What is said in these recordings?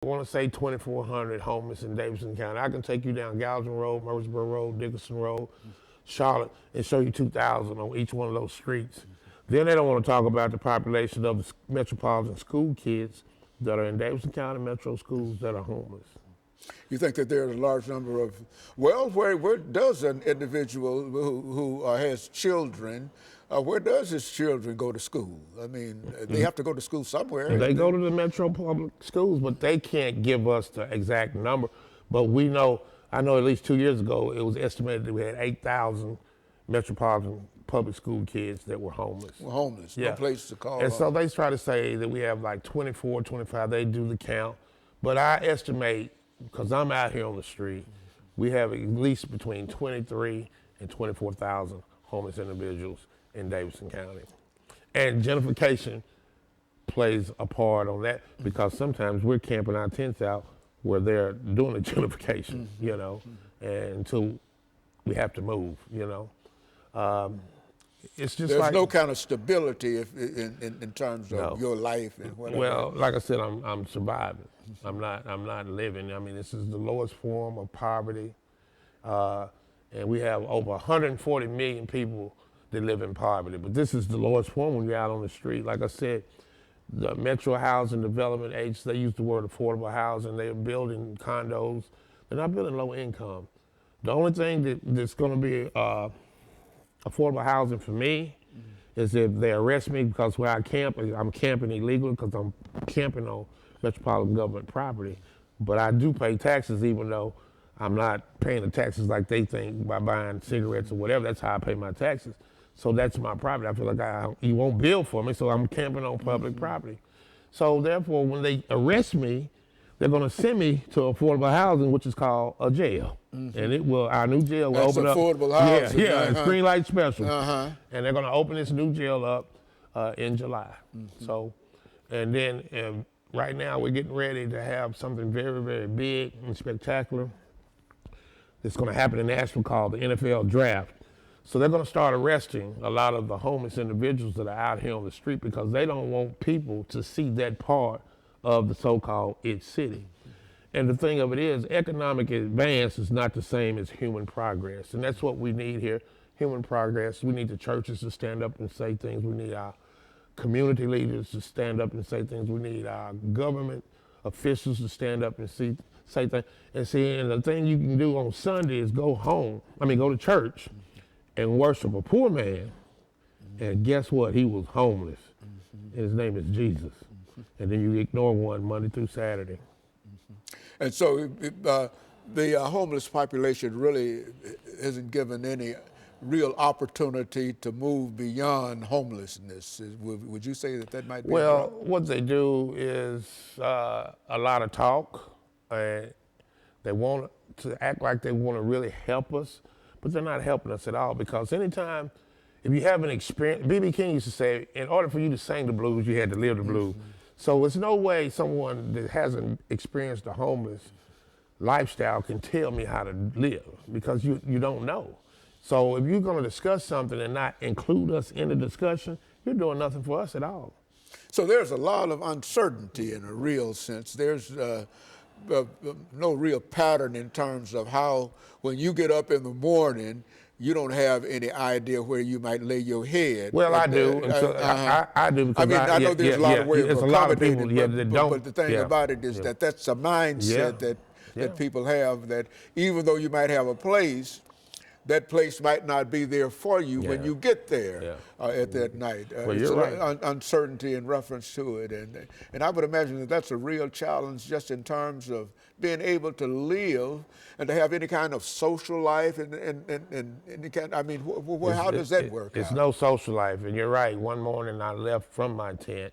I want to say 2,400 homeless in Davidson County. I can take you down Gallatin Road, Murfreesboro Road, Dickerson Road, Charlotte, and show you 2,000 on each one of those streets. Then they don't want to talk about the population of the metropolitan school kids that are in Davidson County metro schools that are homeless. You think that there's a large number of, well, where does an individual who has children, where does his children go to school? I mean, they have to go to school somewhere. They go to the metro public schools, but they can't give us the exact number. But we know, I know at least 2 years ago, it was estimated that we had 8,000 metropolitan public school kids that were homeless. Well, homeless, no place to call. And so they try to say that we have like 24, 25, they do the count. But I estimate, because I'm out here on the street, we have at least between 23 and 24,000 homeless individuals in Davidson County. And gentrification plays a part on that because sometimes we're camping our tents out where they're doing the gentrification, you know, and until we have to move, you know. It's just There's like, no kind of stability in terms of your life and whatever. Well, like I said, I'm surviving. I'm not living. I mean, this is the lowest form of poverty, and we have over 140 million people that live in poverty. But this is the lowest form when you're out on the street. Like I said, the Metro Housing Development Agency, they use the word affordable housing. They're building condos. They're not building low income. The only thing that's going to be affordable housing for me is if they arrest me because where I camp, I'm camping illegally because I'm camping on metropolitan government property. But I do pay taxes even though I'm not paying the taxes like they think by buying cigarettes or whatever. That's how I pay my taxes. So that's my property. I feel like you won't bill for me, so I'm camping on public property. So therefore, when they arrest me, they're going to send me to affordable housing, which is called a jail. And it will, our new jail will open up. Affordable housing. Yeah, it's green light special. And they're going to open this new jail up in July. So, and then right now we're getting ready to have something very, very big and spectacular that's going to happen in Nashville called the NFL Draft. So they're going to start arresting a lot of the homeless individuals that are out here on the street because they don't want people to see that part of the so-called It City. And the thing of it is, economic advance is not the same as human progress. And that's what we need here, human progress. We need the churches to stand up and say things. We need our community leaders to stand up and say things. We need our government officials to stand up and say things. And see, and the thing you can do on Sunday is go to church and worship a poor man. And guess what? He was homeless. And his name is Jesus. And then you ignore one Monday through Saturday. And so the homeless population really isn't given any real opportunity to move beyond homelessness. Would you say that might be? Well, what they do is a lot of talk. They want to act like they want to really help us, but they're not helping us at all because anytime, if you have an experience, B.B. King used to say, in order for you to sing the blues, you had to live the blues. So there's no way someone that hasn't experienced a homeless lifestyle can tell me how to live because you don't know. So if you're going to discuss something and not include us in the discussion, you're doing nothing for us at all. So there's a lot of uncertainty in a real sense. There's no real pattern in terms of how, when you get up in the morning, you don't have any idea where you might lay your head. Well, I do. I do. Because I know there's a lot of ways of accommodating, that don't. But the thing about it is that's a mindset that people have, that even though you might have a place, that place might not be there for you when you get there at that night. Well, you're right. Uncertainty in reference to it. And I would imagine that that's a real challenge just in terms of being able to live and to have any kind of social life and any kind, I mean, how does that work It's out? no social life. And you're right. One morning I left from my tent,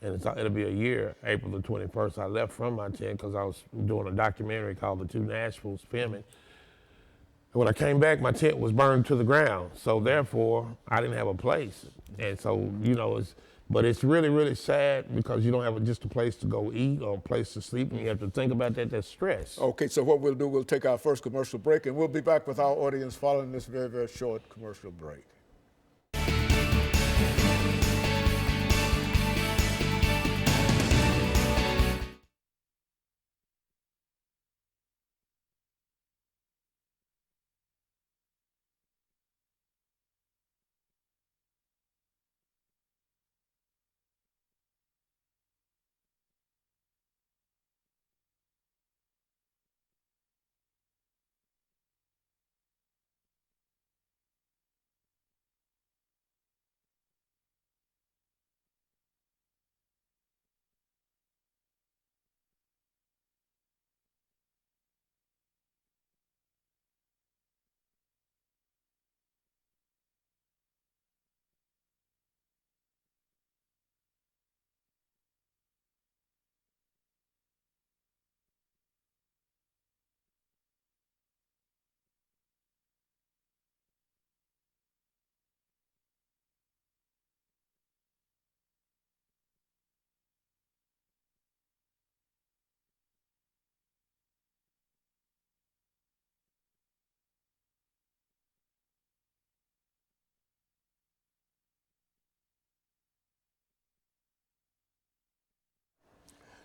and it'll be a year, April the 21st. I left from my tent because I was doing a documentary called The 2Nashville filming. When I came back, my tent was burned to the ground. So therefore, I didn't have a place. And so, you know, but it's really, really sad because you don't have just a place to go eat or a place to sleep, and you have to think about that. That's stress. Okay, so what we'll do, we'll take our first commercial break, and we'll be back with our audience following this very, very short commercial break.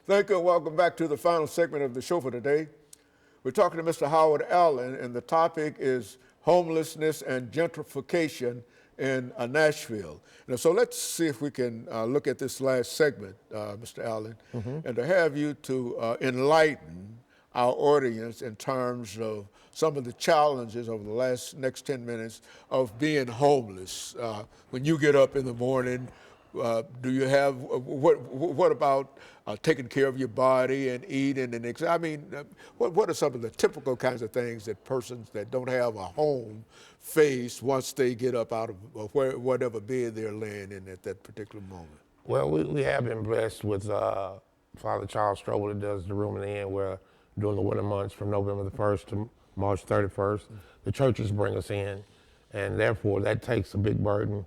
Thank you and welcome back to the final segment of the show for today. We're talking to Mr. Howard Allen, and the topic is homelessness and gentrification in Nashville. And so let's see if we can look at this last segment, Mr. Allen, and to have you to enlighten our audience in terms of some of the challenges over the next 10 minutes of being homeless. When you get up in the morning, do you have, what about taking care of your body and eating? And I mean, what are some of the typical kinds of things that persons that don't have a home face once they get up out of whatever bed they're laying in at that particular moment? Well, we have been blessed with Father Charles Strobel that does the Room in the Inn, where during the winter months from November the 1st to March 31st, the churches bring us in, and therefore that takes a big burden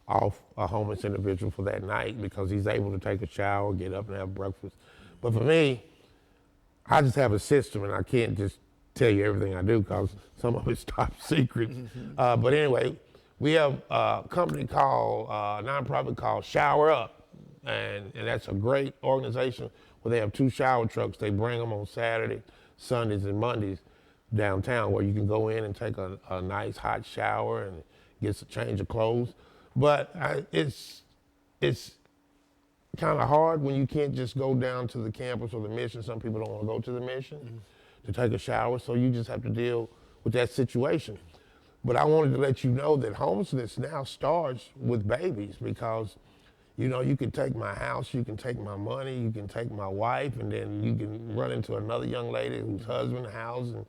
off a homeless individual for that night, because he's able to take a shower, get up and have breakfast. But for me, I just have a system, and I can't just tell you everything I do because some of it's top secret. But anyway, we have a company called, a nonprofit called Shower Up, and that's a great organization where they have 2 shower trucks. They bring them on Saturday, Sundays, and Mondays downtown, where you can go in and take a nice hot shower and get a change of clothes. But it's kind of hard when you can't just go down to the campus or the mission. Some people don't want to go to the mission to take a shower, so you just have to deal with that situation. But I wanted to let you know that homelessness now starts with babies, because, you know, you can take my house, you can take my money, you can take my wife, and then you can run into another young lady whose husband, house, and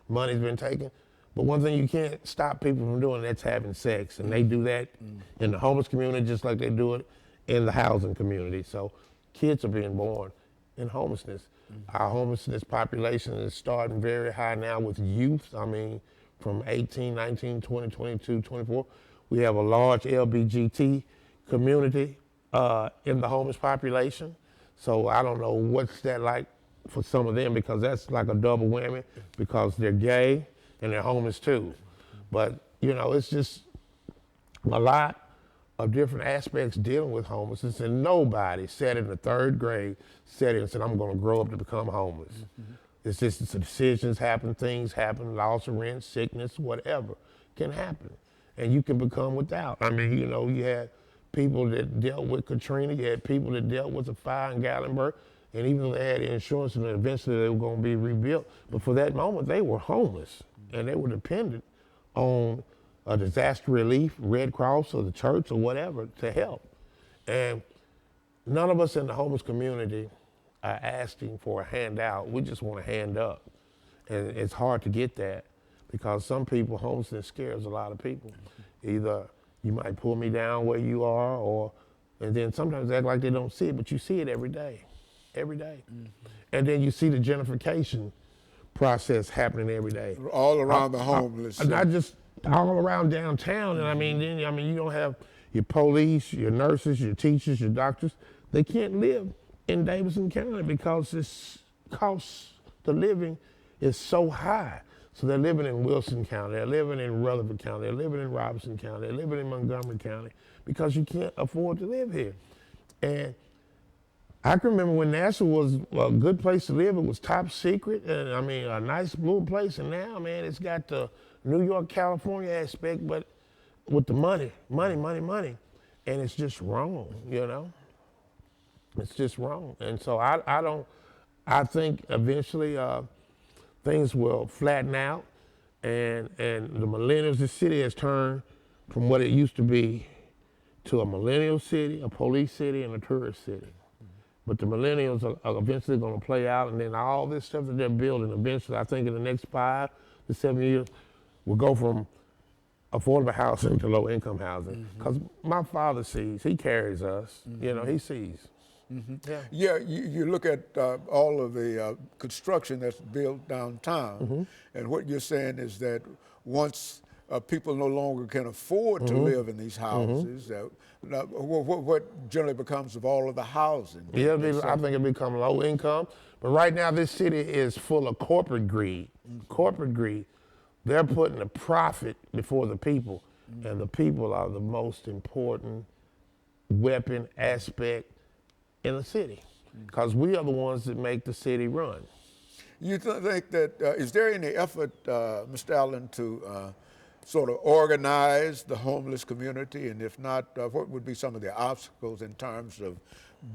money's been taken. But one thing you can't stop people from doing, that's having sex. And they do that in the homeless community just like they do it in the housing community. So kids are being born in homelessness. Our homelessness population is starting very high now with youth. I mean, from 18, 19, 20, 22, 24. We have a large LGBT community in the homeless population. So I don't know what's that like for some of them, because that's like a double whammy, because they're gay and they're homeless too. But, you know, it's just a lot of different aspects dealing with homelessness, and nobody said in the 3rd grade, said it and said, I'm gonna grow up to become homeless. It's just decisions happen, things happen, loss of rent, sickness, whatever can happen. And you can become without. I mean, you know, you had people that dealt with Katrina, you had people that dealt with the fire in Gatlinburg, and even though they had insurance and eventually they were gonna be rebuilt, but for that moment they were homeless. And they were dependent on a disaster relief, Red Cross or the church or whatever to help. And none of us in the homeless community are asking for a handout. We just want a hand up. And it's hard to get that, because some people, homelessness scares a lot of people. Either you might pull me down where you are, and then sometimes they act like they don't see it, but you see it every day. And then you see the gentrification process happening every day. All around the homeless. Not just all around downtown. And I mean, you don't have your police, your nurses, your teachers, your doctors. They can't live in Davidson County because this cost of living is so high. So they're living in Wilson County, they're living in Rutherford County, they're living in Robinson County, they're living in Montgomery County, because you can't afford to live here. And I can remember when Nashville was a good place to live. It was top secret, and I mean, a nice blue place. And now, man, it's got the New York, California aspect, but with the money. And it's just wrong, you know? It's just wrong. And so I think eventually things will flatten out, and the millennials, the city has turned from what it used to be to a millennial city, a police city, and a tourist city. But the millennials are eventually going to play out, and then all this stuff that they're building, eventually, I think in the next 5 to 7 years, will go from affordable housing to low-income housing. Because my father sees, he carries us, you know, he sees. Yeah, you look at all of the construction that's built downtown, and what you're saying is that once people no longer can afford to live in these houses, what generally becomes of all of the housing? Yeah, I think it becomes low income. But right now, this city is full of corporate greed. Corporate greed. They're putting the profit before the people, and the people are the most important weapon aspect in the city. because we are the ones that make the city run. You think that, is there any effort, Mr. Allen, to sort of organize the homeless community? And if not, what would be some of the obstacles in terms of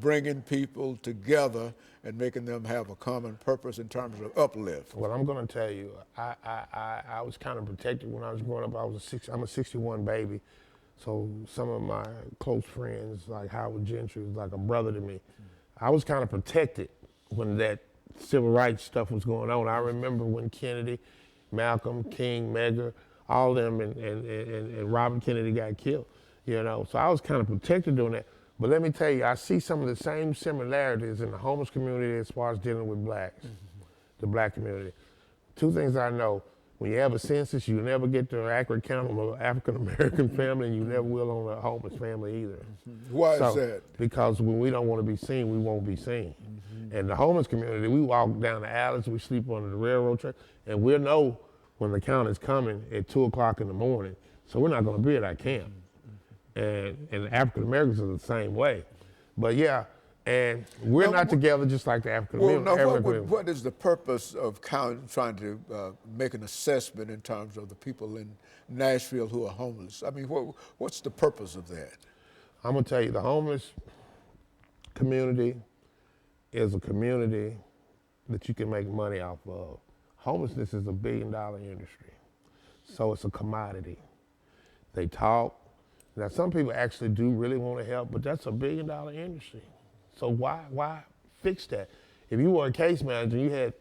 bringing people together and making them have a common purpose in terms of uplift? Well, I'm going to tell you, I was kind of protected when I was growing up. I'm a 61 baby. So some of my close friends, like Howard Gentry, was like a brother to me. I was kind of protected when that civil rights stuff was going on. I remember when Kennedy, Malcolm, King, Medgar, all of them, and Robert Kennedy got killed, you know. So I was kind of protected doing that. But let me tell you, I see some of the same similarities in the homeless community as far as dealing with blacks, the black community. Two things I know: when you have a census, you never get the accurate count on an African-American family, and you never will on a homeless family either. Why is that? Because when we don't want to be seen, we won't be seen. And the homeless community, we walk down the alleys, we sleep under the railroad track, and we'll know when the count is coming at 2 o'clock in the morning. So we're not going to be at our camp. And African Americans are the same way. But yeah, and we're not together just like the African Americans. Well, what is the purpose of trying to make an assessment in terms of the people in Nashville who are homeless? I mean, what's the purpose of that? I'm going to tell you, the homeless community is a community that you can make money off of. Homelessness is a $1 billion industry. So it's a commodity. They talk. Now, some people actually do really want to help, but that's a $1 billion industry. So why fix that? If you were a case manager, you had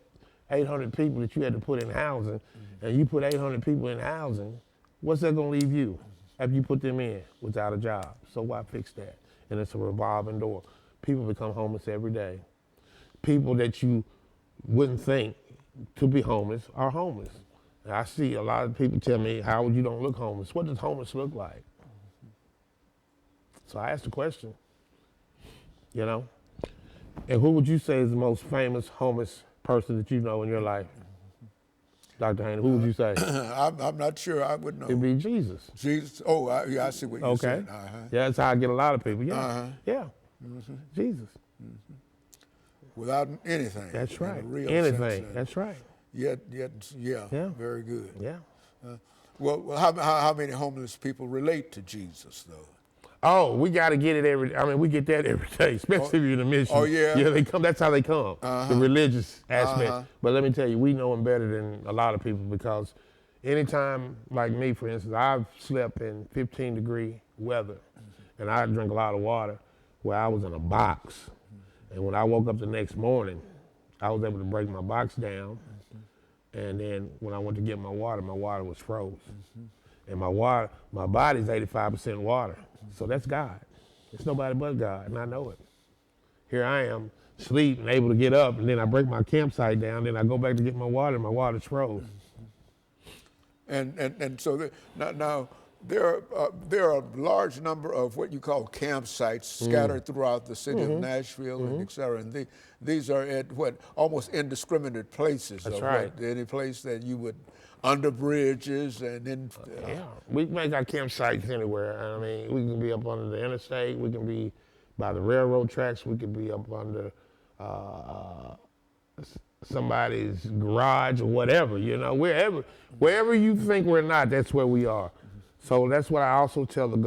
800 people that you had to put in housing, and you put 800 people in housing, what's that going to leave you after you put them in without a job? So why fix that? And it's a revolving door. People become homeless every day. People that you wouldn't think to be homeless are homeless. And I see a lot of people tell me, Howard, you don't look homeless. What does homeless look like? So I asked the question, you know? And who would you say is the most famous homeless person that you know in your life? Dr. Haney, who would you say? I'm not sure I would know. It'd be Jesus. Jesus? Oh, I see what you're saying. Yeah, that's how I get a lot of people. Yeah, yeah. Jesus. Without anything. That's right. Real anything. Sense. That's right. Yeah, very good. Yeah. Well, how many homeless people relate to Jesus, though? Oh, we got to get it we get that every day, especially if you're in the mission. Oh, yeah? Yeah, they come. That's how they come, the religious aspect. But let me tell you, we know them better than a lot of people because anytime, like me, for instance, I've slept in 15-degree weather, and I drink a lot of water where I was in a box. And when I woke up the next morning, I was able to break my box down. And then when I went to get my water was froze. And my body's 85% water. So that's God. It's nobody but God, and I know it. Here I am, asleep and able to get up, and then I break my campsite down, then I go back to get my water's froze. And so now there are a large number of what you call campsites scattered throughout the city of Nashville and et cetera. And these are at almost indiscriminate places. That's right. Any place that you would, under bridges and then. Yeah, we make our campsites anywhere. I mean, we can be up under the interstate. We can be by the railroad tracks. We can be up under somebody's garage or whatever. You know, wherever you think we're not, that's where we are. So that's what I also tell the government.